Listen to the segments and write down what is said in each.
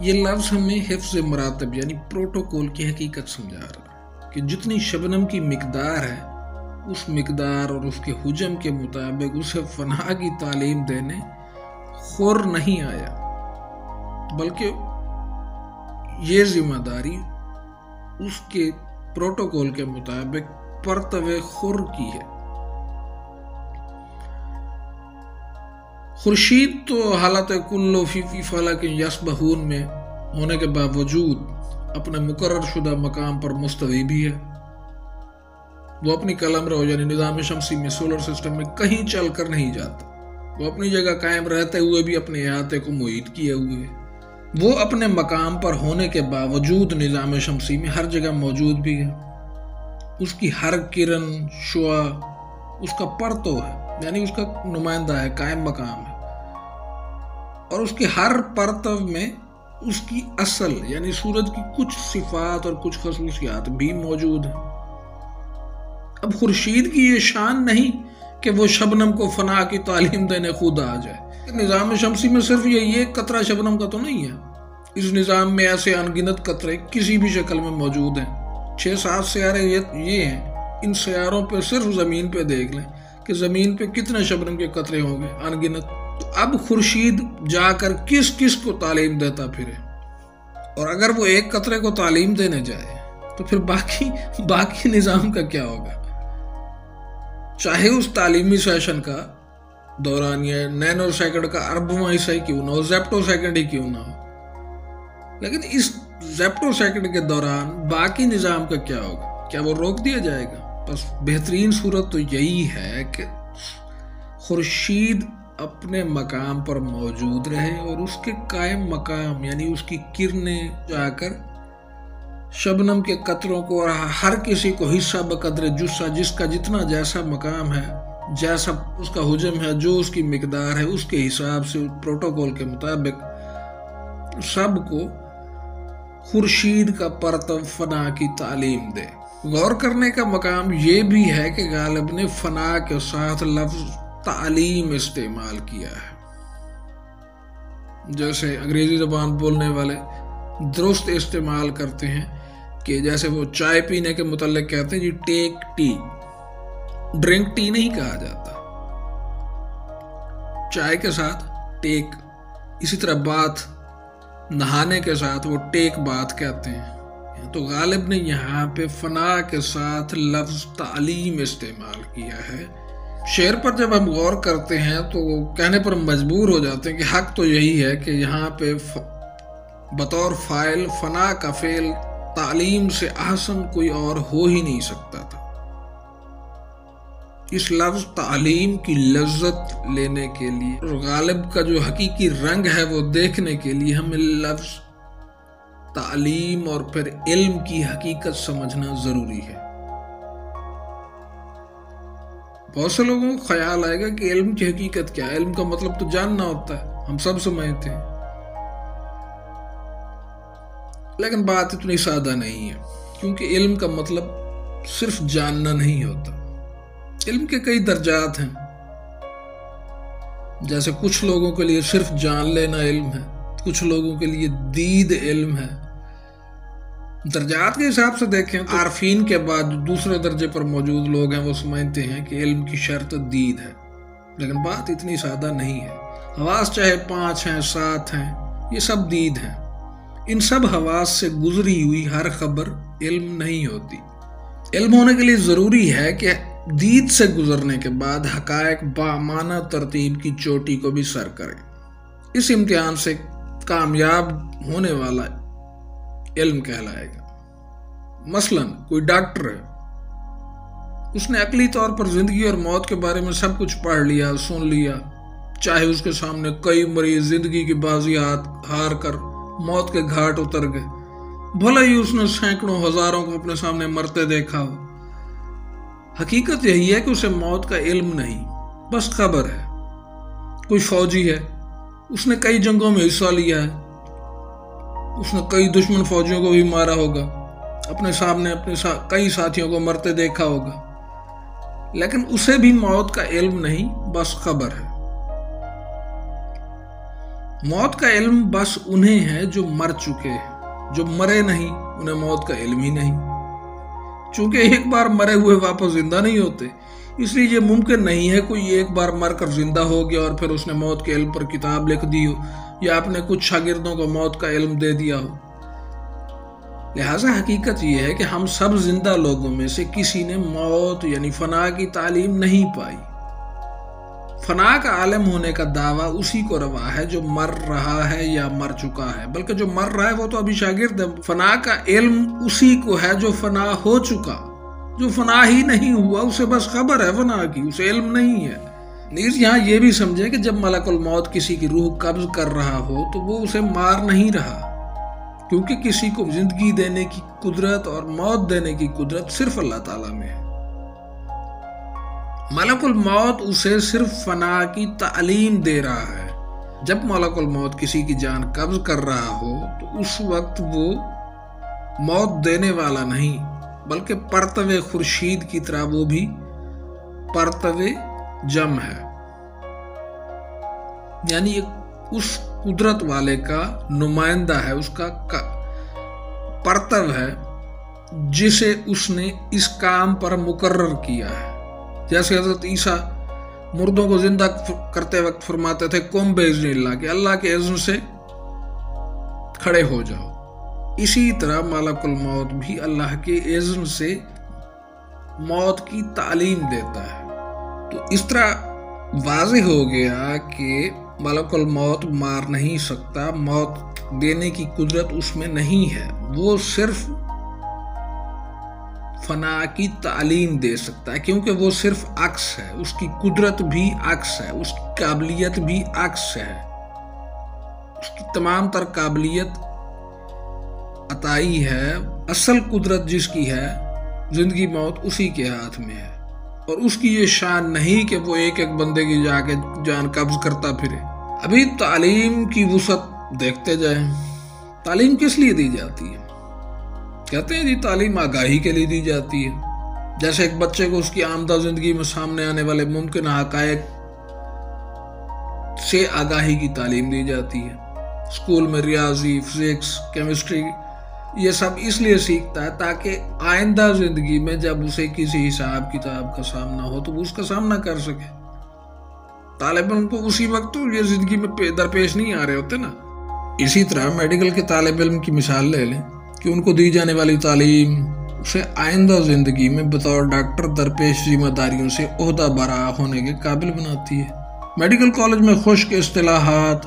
یہ لفظ ہمیں حفظ مراتب یعنی پروٹوکول کی حقیقت سمجھا رہا ہے کہ جتنی شبنم کی مقدار ہے اس مقدار اور اس کے حجم کے مطابق اسے فنا کی تعلیم دینے خور نہیں آیا، بلکہ یہ ذمہ داری اس کے پروٹوکول کے مطابق پرتو خور کی ہے۔ خورشید تو حالت کلو فی فلک یسبحون میں ہونے کے باوجود اپنے مقرر شدہ مقام پر مستوی بھی ہے۔ وہ اپنی قلمرو یعنی نظام شمسی میں سولر سسٹم میں کہیں چل کر نہیں جاتا، وہ اپنی جگہ قائم رہتے ہوئے بھی اپنے احاطے کو محیط کیے ہوئے ہے۔ وہ اپنے مقام پر ہونے کے باوجود نظام شمسی میں ہر جگہ موجود بھی ہے۔ اس کی ہر کرن شعا اس کا پرتو ہے، یعنی اس کا نمائندہ ہے، قائم مقام ہے، اور اس کے ہر پرتو میں اس کی اصل یعنی سورج کی کچھ صفات اور کچھ خصوصیات بھی موجود ہیں۔ اب خورشید کی یہ شان نہیں کہ وہ شبنم کو فنا کی تعلیم دینے خود آ جائے۔ نظام شمسی میں صرف یہ قطرہ شبنم کا تو نہیں ہے، اس نظام میں ایسے انگنت قطرے کسی بھی شکل میں موجود ہیں۔ 6-7 سیارے یہ ہیں، ان سیاروں پہ صرف زمین پہ دیکھ لیں کہ زمین پہ کتنے شبنم کے قطرے ہوں گے، انگنت۔ تو اب خورشید جا کر کس کس کو تعلیم دیتا پھرے، اور اگر وہ ایک قطرے کو تعلیم دینے جائے تو پھر باقی نظام کا کیا ہوگا؟ چاہے اس تعلیمی سیشن کا دورانیہ نینو سیکنڈ کا اربواں حصہ ہی کیوں نہ ہو، زیپٹو سیکنڈ ہی کیوں نہ ہو، لیکن اس زیپٹو سیکنڈ کے دوران باقی نظام کا کیا ہوگا؟ کیا وہ روک دیا جائے گا؟ بس بہترین صورت تو یہی ہے کہ خورشید اپنے مقام پر موجود رہے اور اس کے قائم مقام یعنی اس کی کرنیں جا کر شبنم کے قطروں کو اور ہر کسی کو حصہ بقدر جسہ، جس کا جتنا جیسا مقام ہے، جیسا اس کا حجم ہے، جو اس کی مقدار ہے، اس کے حساب سے پروٹوکول کے مطابق سب کو خورشید کا پرتو فنا کی تعلیم دے۔ غور کرنے کا مقام یہ بھی ہے کہ غالب نے فنا کے ساتھ لفظ تعلیم استعمال کیا ہے، جیسے انگریزی زبان بولنے والے درست استعمال کرتے ہیں کہ جیسے وہ چائے پینے کے متعلق کہتے ہیں جی ٹیک ٹی، ڈرنک ٹی نہیں کہا جاتا، چائے کے ساتھ ٹیک۔ اسی طرح بات، نہانے کے ساتھ وہ ٹیک بات کہتے ہیں۔ تو غالب نے یہاں پہ فنا کے ساتھ لفظ تعلیم استعمال کیا ہے۔ شعر پر جب ہم غور کرتے ہیں تو کہنے پر مجبور ہو جاتے ہیں کہ حق تو یہی ہے کہ یہاں پہ بطور فاعل فنا کا فعل تعلیم سے احسن کوئی اور ہو ہی نہیں سکتا تھا۔ اس لفظ تعلیم کی لذت لینے کے لیے اور غالب کا جو حقیقی رنگ ہے وہ دیکھنے کے لیے ہمیں لفظ تعلیم اور پھر علم کی حقیقت سمجھنا ضروری ہے۔ بہت سے لوگوں کو خیال آئے گا کہ علم کی حقیقت کیا ہے، علم کا مطلب تو جاننا ہوتا ہے، ہم سب سمجھتے ہیں، لیکن بات اتنی سادہ نہیں ہے، کیونکہ علم کا مطلب صرف جاننا نہیں ہوتا۔ علم کے کئی درجات ہیں، جیسے کچھ لوگوں کے لیے صرف جان لینا علم ہے، کچھ لوگوں کے لیے دید علم ہے۔ درجات کے حساب سے دیکھیں تو عارفین کے بعد دوسرے درجے پر موجود لوگ ہیں وہ سمجھتے ہیں کہ علم کی شرط دید ہے، لیکن بات اتنی سادہ نہیں ہے۔ حواس چاہے 5 ہیں 7 ہیں، یہ سب دید ہیں، ان سب حواس سے گزری ہوئی ہر خبر علم نہیں ہوتی۔ علم ہونے کے لیے ضروری ہے کہ دید سے گزرنے کے بعد حقائق بامعنی ترتیب کی چوٹی کو بھی سر کریں۔ اس امتحان سے کامیاب ہونے والا علم کہلائے گا۔ مثلا کوئی ڈاکٹر ہے، اس نے عقلی طور پر زندگی اور موت کے بارے میں سب کچھ پڑھ لیا، سن لیا، چاہے اس کے سامنے کئی مریض زندگی کی بازی ہار کر موت کے گھاٹ اتر گئے، بھلا ہی اس نے سینکڑوں ہزاروں کو اپنے سامنے مرتے دیکھا ہو، حقیقت یہی ہے کہ اسے موت کا علم نہیں، بس خبر ہے۔ کوئی فوجی ہے، اس نے کئی جنگوں میں حصہ لیا ہے، اس نے کئی دشمن فوجیوں کو بھی مارا ہوگا، اپنے سامنے کئی ساتھیوں کو مرتے دیکھا ہوگا، لیکن اسے بھی موت کا علم نہیں، بس خبر ہے۔ موت کا علم بس انہیں ہے جو مر چکے ہیں، جو مرے نہیں انہیں موت کا علم ہی نہیں، چونکہ ایک بار مرے ہوئے واپس زندہ نہیں ہوتے، اس لیے یہ ممکن نہیں ہے کوئی ایک بار مر کر زندہ ہو گیا اور پھر اس نے موت کے علم پر کتاب لکھ دی ہو یا اپنے کچھ شاگردوں کو موت کا علم دے دیا ہو۔ لہٰذا حقیقت یہ ہے کہ ہم سب زندہ لوگوں میں سے کسی نے موت یعنی فنا کی تعلیم نہیں پائی۔ فنا کا عالم ہونے کا دعویٰ اسی کو روا ہے جو مر رہا ہے یا مر چکا ہے، بلکہ جو مر رہا ہے وہ تو ابھی شاگرد ہے۔ فنا کا علم اسی کو ہے جو فنا ہو چکا، جو فنا ہی نہیں ہوا اسے بس خبر ہے فنا کی، اسے علم نہیں ہے۔ نیز یہاں یہ بھی سمجھے کہ جب ملک الموت کسی کی روح قبض کر رہا ہو تو وہ اسے مار نہیں رہا، کیونکہ کسی کو زندگی دینے کی قدرت اور موت دینے کی قدرت صرف اللہ تعالیٰ میں ہے۔ ملک الموت اسے صرف فنا کی تعلیم دے رہا ہے۔ جب ملک الموت کسی کی جان قبض کر رہا ہو تو اس وقت وہ موت دینے والا نہیں، بلکہ پرتو خورشید کی طرح وہ بھی پرتو جم ہے، یعنی اس قدرت والے کا نمائندہ ہے، اس کا پرتو ہے جسے اس نے اس کام پر مقرر کیا ہے۔ جیسے حضرت عیسیٰ مردوں کو زندہ کرتے وقت فرماتے تھے قم باذن اللہ، کہ اللہ کے اذن سے کھڑے ہو جاؤ، اسی طرح ملک الموت بھی اللہ کے اذن سے موت کی تعلیم دیتا ہے۔ تو اس طرح واضح ہو گیا کہ ملک الموت مار نہیں سکتا، موت دینے کی قدرت اس میں نہیں ہے، وہ صرف فنا کی تعلیم دے سکتا ہے، کیونکہ وہ صرف عکس ہے، اس کی قدرت بھی عکس ہے، اس کی قابلیت بھی عکس ہے، اس کی تمام تر قابلیت عطائی ہے، اصل قدرت جس کی ہے زندگی موت اسی کے ہاتھ میں ہے، اور اس کی یہ شان نہیں کہ وہ ایک ایک بندے کی جا کے جان قبض کرتا پھرے۔ ابھی تعلیم کی وسعت دیکھتے جائیں، تعلیم کس لیے دی جاتی ہے؟ کہتے ہیں جی تعلیم آگاہی کے لیے دی جاتی ہے، جیسے ایک بچے کو اس کی آمدہ زندگی میں سامنے آنے والے ممکن حقائق سے آگاہی کی تعلیم دی جاتی ہے۔ اسکول میں ریاضی، فزکس، کیمسٹری یہ سب اس لیے سیکھتا ہے تاکہ آئندہ زندگی میں جب اسے کسی حساب کتاب کا سامنا ہو تو وہ اس کا سامنا کر سکے۔ طالب علم کو اسی وقت تو یہ زندگی میں درپیش نہیں آ رہے ہوتے نا۔ اسی طرح میڈیکل کے طالب علم کی مثال لے لیں کہ ان کو دی جانے والی تعلیم اسے آئندہ زندگی میں بطور ڈاکٹر درپیش ذمہ داریوں سے عہدہ برآ ہونے کے قابل بناتی ہے۔ میڈیکل کالج میں خشک اصطلاحات،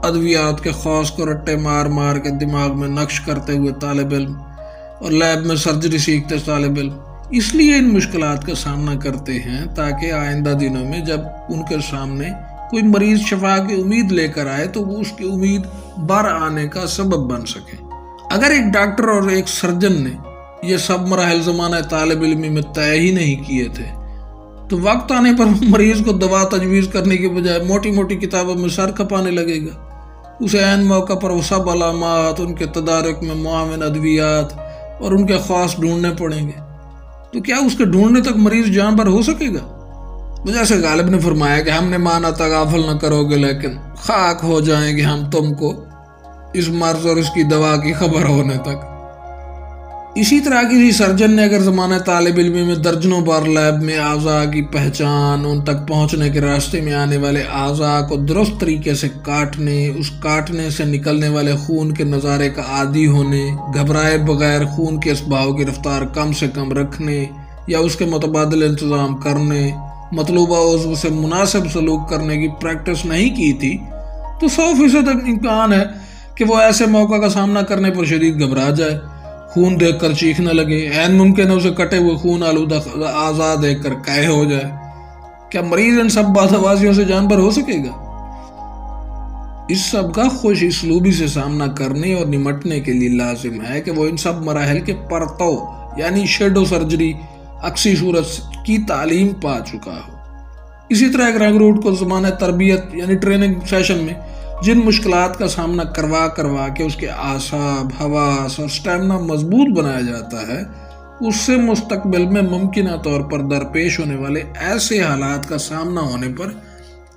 ادویات کے خاص کو رٹے مار مار کے دماغ میں نقش کرتے ہوئے طالب علم، اور لیب میں سرجری سیکھتے طالب علم اس لیے ان مشکلات کا سامنا کرتے ہیں تاکہ آئندہ دنوں میں جب ان کے سامنے کوئی مریض شفا کی امید لے کر آئے تو وہ اس کی امید بر آنے کا سبب بن سکے۔ اگر ایک ڈاکٹر اور ایک سرجن نے یہ سب مراحل زمانہ طالب علمی میں طے ہی نہیں کیے تھے تو وقت آنے پر مریض کو دوا تجویز کرنے کے بجائے موٹی موٹی کتابوں میں سر کھپانے لگے گا۔ اسے عین موقع پر وہ سب علامات، ان کے تدارک میں معاون ادویات اور ان کے خاص ڈھونڈنے پڑیں گے، تو کیا اس کے ڈھونڈنے تک مریض جان بر ہو سکے گا؟ جیسے غالب نے فرمایا کہ ہم نے مانا تغافل نہ کرو گے لیکن خاک ہو جائیں گے ہم تم کو اس مرض اور اس کی دوا کی خبر ہونے تک۔ اسی طرح کسی سرجن نے اگر زمانہ طالب علمی میں درجنوں بار لیب میں اعضاء کی پہچان، ان تک پہنچنے کے راستے میں آنے والے اعضاء کو درست طریقے سے کاٹنے، اس کاٹنے سے نکلنے والے خون کے نظارے کا عادی ہونے، گھبرائے بغیر خون کے اس بہاؤ کی رفتار کم سے کم رکھنے یا اس کے متبادل انتظام کرنے، مطلوبہ عضو سے مناسب سلوک کرنے کی پریکٹس نہیں کی تھی تو 100% امکان ہے کہ وہ ایسے موقع کا سامنا کرنے پر شدید گھبرا جائے، خون دیکھ کر چیخنے لگے، عین ممکن ہے اسے کٹے ہوئے خون آلودہ اعضاء دیکھ کر قے ہو جائے۔ کیا مریض ان سب بادوازیوں سے جان بر ہو سکے گا؟ اس سب کا خوش اسلوبی سے سامنا کرنے اور نمٹنے کے لیے لازم ہے کہ وہ ان سب مراحل کے پرتو یعنی شیڈو سرجری عکسی صورت کی تعلیم پا چکا ہو۔ اسی طرح ایک رنگروٹ کو زمانہ تربیت یعنی ٹریننگ سیشن میں جن مشکلات کا سامنا کروا کے اس کے اعصاب، حواس اور سٹیمنا مضبوط بنایا جاتا ہے، اس سے مستقبل میں ممکنہ طور پر درپیش ہونے والے ایسے حالات کا سامنا ہونے پر